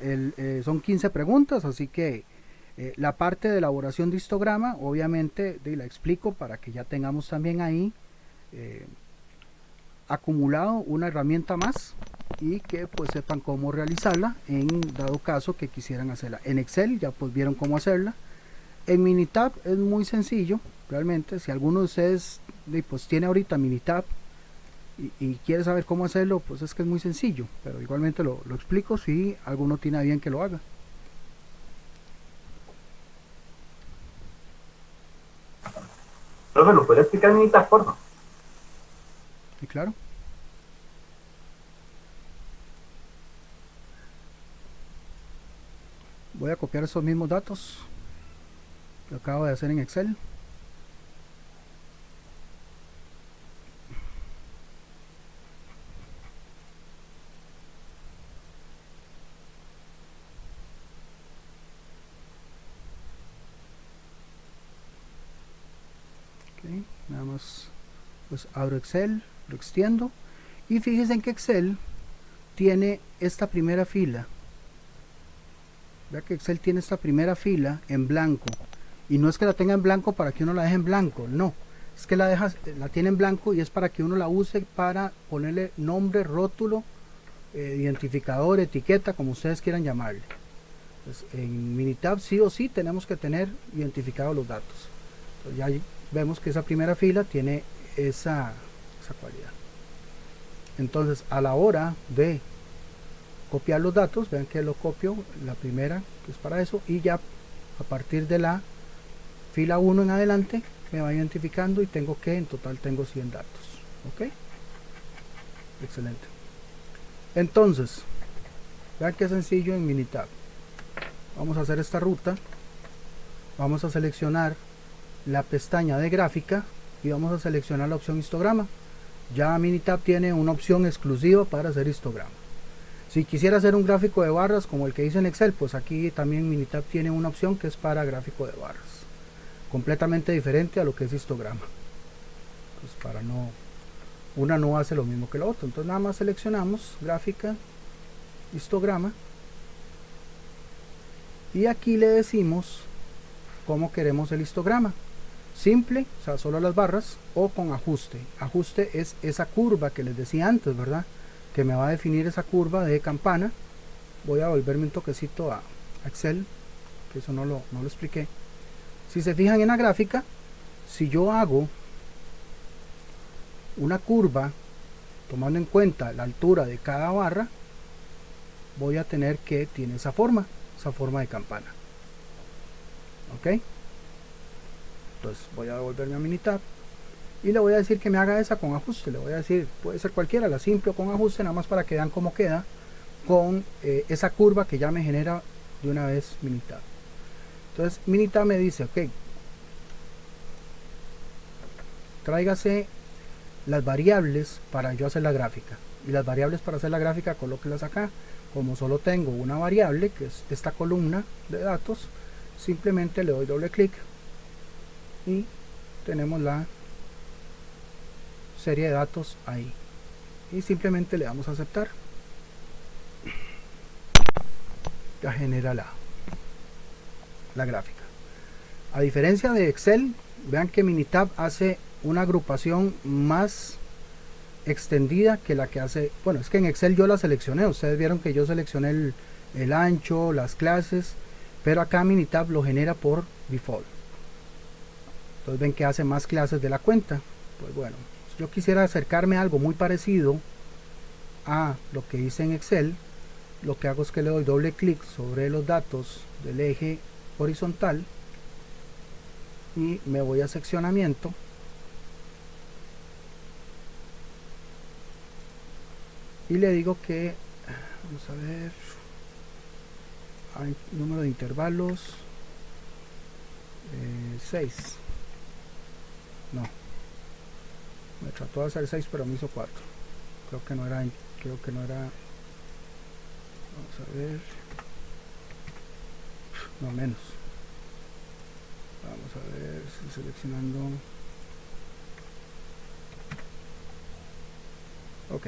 son 15 preguntas, así que la parte de elaboración de histograma, obviamente, la explico para que ya tengamos también ahí acumulado una herramienta más, y que pues sepan cómo realizarla en dado caso que quisieran hacerla. En Excel ya pues vieron cómo hacerla. En Minitab es muy sencillo, realmente. Si alguno de ustedes pues tiene ahorita Minitab y quiere saber cómo hacerlo, pues es que es muy sencillo, pero igualmente lo explico si alguno tiene a bien que lo haga. Profe, ¿lo puede explicar en Minitab, por favor? Y claro. Voy a copiar esos mismos datos que acabo de hacer en Excel. Okay, nada más pues abro Excel, lo extiendo, y fíjense en que Excel tiene esta primera fila. Vea que Excel tiene esta primera fila en blanco, Y no es que la tenga en blanco para que uno la deje en blanco, no. Es que la tiene en blanco y es para que uno la use para ponerle nombre, rótulo, identificador, etiqueta, como ustedes quieran llamarle. Entonces, en Minitab sí o sí tenemos que tener identificados los datos. Entonces, ya vemos que esa primera fila tiene esa cualidad. Entonces, a la hora de copiar los datos, vean que lo copio, la primera que es para eso, y ya a partir de la fila 1 en adelante me va identificando y tengo que en total tengo 100 datos. Ok, excelente. Entonces vean qué sencillo en Minitab. Vamos a hacer esta ruta, vamos a seleccionar la pestaña de gráfica y vamos a seleccionar la opción histograma. Ya Minitab tiene una opción exclusiva para hacer histograma. Si quisiera hacer un gráfico de barras como el que hice en Excel, pues aquí también Minitab tiene una opción que es para gráfico de barras, completamente diferente a lo que es histograma. Pues para no, una no hace lo mismo que la otra. Entonces nada más seleccionamos gráfica, histograma, y aquí le decimos cómo queremos el histograma. Simple, o sea, solo las barras, o con ajuste. Ajuste es esa curva que les decía antes, ¿verdad? Que me va a definir esa curva de campana. Voy a volverme un toquecito a Excel, que eso no lo expliqué. Si se fijan en la gráfica, si yo hago una curva tomando en cuenta la altura de cada barra, voy a tener que tiene esa forma de campana. Ok, entonces voy a devolverme a Minitab y le voy a decir que me haga esa con ajuste. Le voy a decir, puede ser cualquiera, la simple o con ajuste, nada más para que vean cómo queda con esa curva que ya me genera de una vez Minitab. Entonces Minitab me dice, ok, tráigase las variables para yo hacer la gráfica, y las variables para hacer la gráfica colóquelas acá. Como solo tengo una variable que es esta columna de datos, simplemente le doy doble clic y tenemos la serie de datos ahí, y simplemente le damos a aceptar. Ya genera la gráfica. A diferencia de Excel, vean que Minitab hace una agrupación más extendida que la que hace, bueno, es que en Excel yo la seleccioné, ustedes vieron que yo seleccioné el ancho, las clases, pero acá Minitab lo genera por default. Entonces ven que hace más clases de la cuenta. Pues bueno, si yo quisiera acercarme a algo muy parecido a lo que hice en Excel, lo que hago es que le doy doble clic sobre los datos del eje horizontal y me voy a seccionamiento, y le digo que, vamos a ver, hay número de intervalos 6. No, me trató de hacer 6 pero me hizo 4. Creo que no era, vamos a ver, no, menos. Vamos a ver, estoy seleccionando. Ok,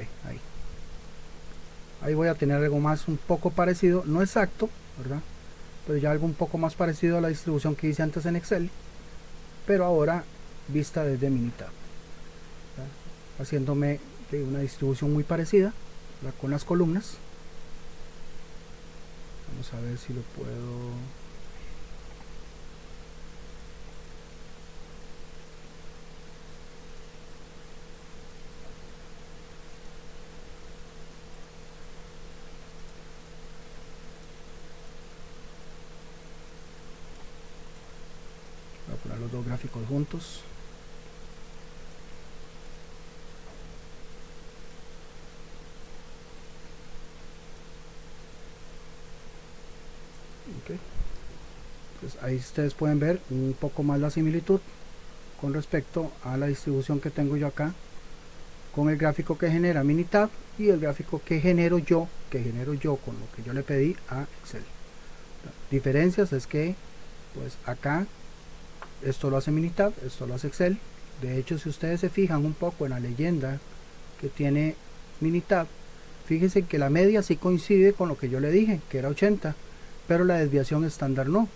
ahí voy a tener algo más un poco parecido, no exacto, ¿verdad? Pero ya algo un poco más parecido a la distribución que hice antes en Excel, pero ahora vista desde Minitab, ¿verdad? Haciéndome una distribución muy parecida, ¿verdad? Con las columnas. Vamos a ver si lo puedo. Voy a poner los dos gráficos juntos. Okay. Pues ahí ustedes pueden ver un poco más la similitud con respecto a la distribución que tengo yo acá con el gráfico que genera Minitab y el gráfico que genero yo con lo que yo le pedí a Excel. Diferencias es que pues acá esto lo hace Minitab, esto lo hace Excel. De hecho, si ustedes se fijan un poco en la leyenda que tiene Minitab, fíjense que la media sí coincide con lo que yo le dije, que era 80, pero la desviación estándar no.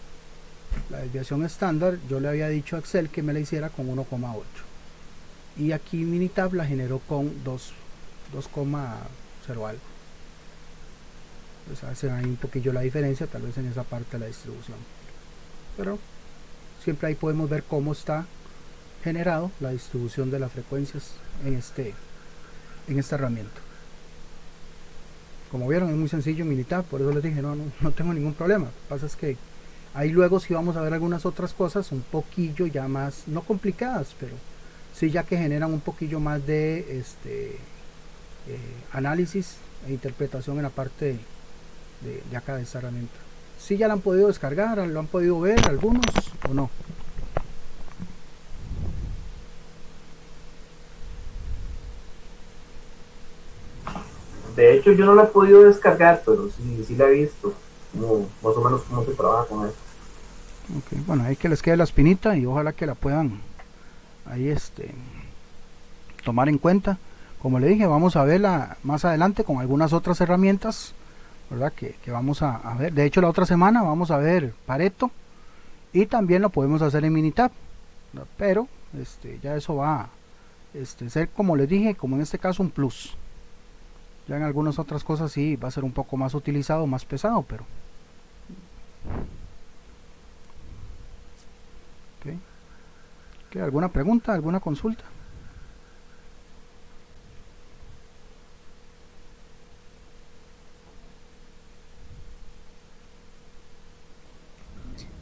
La desviación estándar, yo le había dicho a Excel que me la hiciera con 1,8. Y aquí Minitab la generó con 2,0 algo. Pues hacen ahí un poquillo la diferencia, tal vez en esa parte de la distribución. Pero siempre ahí podemos ver cómo está generado la distribución de las frecuencias en esta herramienta. Como vieron, es muy sencillo en Minitab, por eso les dije, no tengo ningún problema. Lo que pasa es que ahí luego sí vamos a ver algunas otras cosas un poquillo ya más, no complicadas, pero sí ya que generan un poquillo más de análisis e interpretación en la parte de acá de esta herramienta. Si ya la han podido descargar, lo han podido ver algunos o no. De hecho, yo no la he podido descargar, pero sí la he visto, como, más o menos cómo se trabaja con esto. Okay, bueno, ahí que les quede la espinita y ojalá que la puedan ahí tomar en cuenta. Como le dije, vamos a verla más adelante con algunas otras herramientas, ¿verdad? Que vamos a ver. De hecho, la otra semana vamos a ver Pareto y también lo podemos hacer en Minitab, ¿verdad? Pero ya eso va a ser, como les dije, como en este caso un plus. Ya en algunas otras cosas sí va a ser un poco más utilizado, más pesado, pero okay. ¿Alguna pregunta, alguna consulta?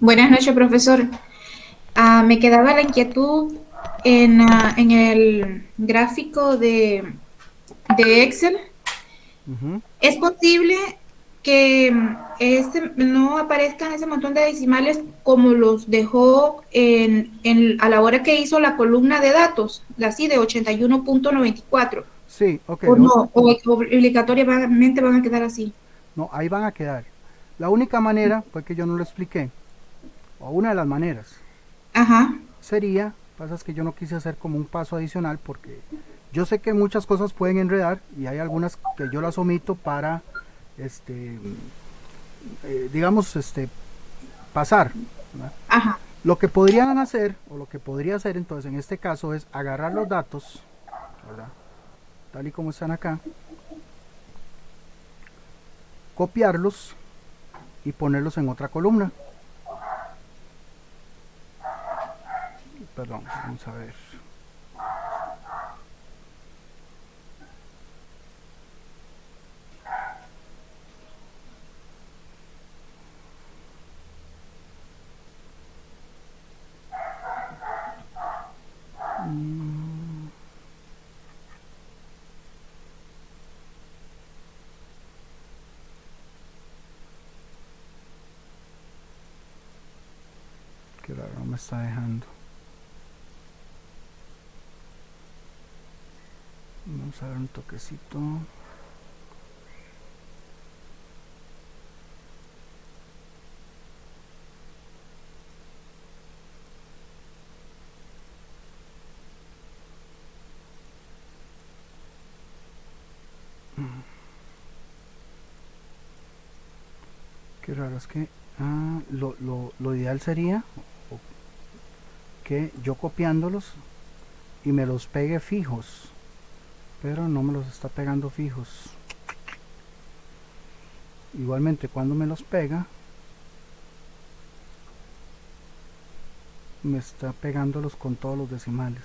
Buenas noches, profesor. Me quedaba la inquietud en el gráfico de Excel. ¿Es posible que no aparezcan ese montón de decimales como los dejó a la hora que hizo la columna de datos, así de 81.94? Sí, ok. ¿O no? ¿O obligatoriamente van a quedar así? No, ahí van a quedar. La única manera, fue que yo no lo expliqué, o una de las maneras, sería, pasa es que yo no quise hacer como un paso adicional porque yo sé que muchas cosas pueden enredar y hay algunas que yo las omito para, digamos, pasar, ¿verdad? Lo que podrían hacer, o lo que podría hacer entonces en este caso es agarrar los datos, ¿verdad? Tal y como están acá, copiarlos y ponerlos en otra columna. Perdón, vamos a ver. Que la verdad me está dejando. Vamos a dar un toquecito. Qué raro, es que lo ideal sería que yo copiándolos y me los pegue fijos, pero no me los está pegando fijos. Igualmente cuando me los pega me está pegándolos con todos los decimales.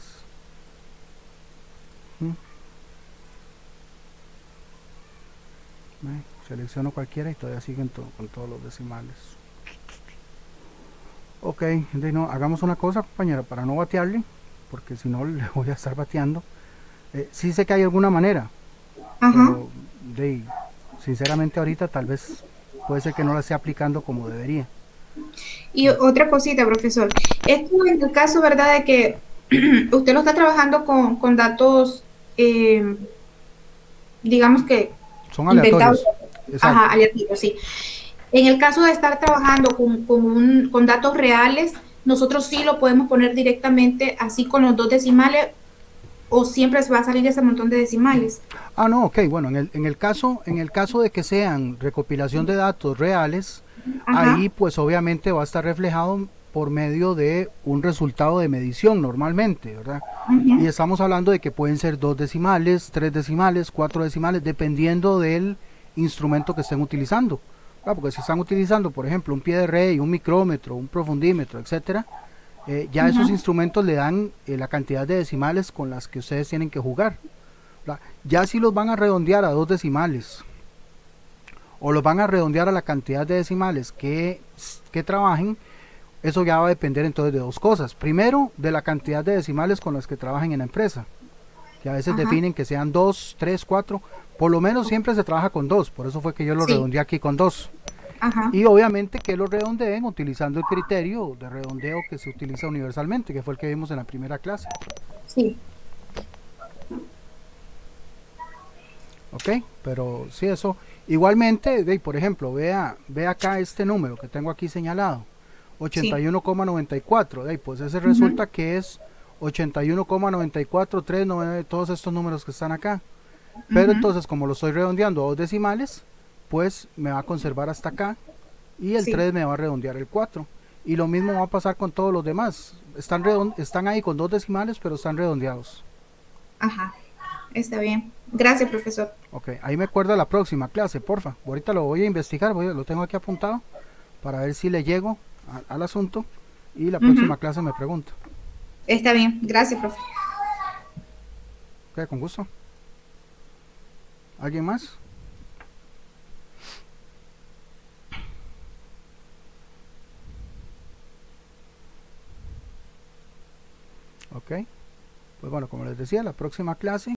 Selecciono cualquiera y todavía siguen con todos los decimales. Ok, no, hagamos una cosa, compañera, para no batearle, porque si no le voy a estar bateando. Sí sé que hay alguna manera, pero sinceramente ahorita tal vez puede ser que no la esté aplicando como debería. Y otra cosita, profesor, esto en el caso, ¿verdad?, de que usted lo está trabajando con datos, digamos que son aleatorios. Aleatorios, sí. En el caso de estar trabajando con datos reales, nosotros sí lo podemos poner directamente así con los dos decimales, o siempre va a salir ese montón de decimales. Ah, no, ok, bueno, en el caso de que sean recopilación de datos reales, Ajá. ahí pues obviamente va a estar reflejado por medio de un resultado de medición normalmente, ¿verdad? Y estamos hablando de que pueden ser 2 decimales, 3 decimales, 4 decimales, dependiendo del instrumento que estén utilizando. Porque si están utilizando, por ejemplo, un pie de rey, un micrómetro, un profundímetro, etcétera, ya esos instrumentos le dan la cantidad de decimales con las que ustedes tienen que jugar. Ya si los van a redondear a 2 decimales o los van a redondear a la cantidad de decimales que trabajen, eso ya va a depender entonces de 2 cosas. Primero, de la cantidad de decimales con las que trabajen en la empresa, que a veces definen que sean 2, 3, 4, por lo menos siempre se trabaja con 2, por eso fue que yo lo redondeé aquí con 2. Ajá. Y obviamente que lo redondeen utilizando el criterio de redondeo que se utiliza universalmente, que fue el que vimos en la primera clase. Sí. Ok, pero sí, eso. Igualmente, por ejemplo, vea acá este número que tengo aquí señalado, 81,94. Pues ese resulta que es 81,94, 3, 9, todos estos números que están acá. Pero entonces, como lo estoy redondeando a 2 decimales, pues me va a conservar hasta acá y el 3 me va a redondear el 4. Y lo mismo va a pasar con todos los demás. Están ahí con 2 decimales, pero están redondeados. Ajá, está bien. Gracias, profesor. Ok, ahí me acuerdo la próxima clase, porfa. Ahorita lo voy a investigar, lo tengo aquí apuntado para ver si le llego al asunto y la próxima clase me pregunto. Está bien, gracias, profe. Ok, con gusto. ¿Alguien más? Ok, pues bueno, como les decía, la próxima clase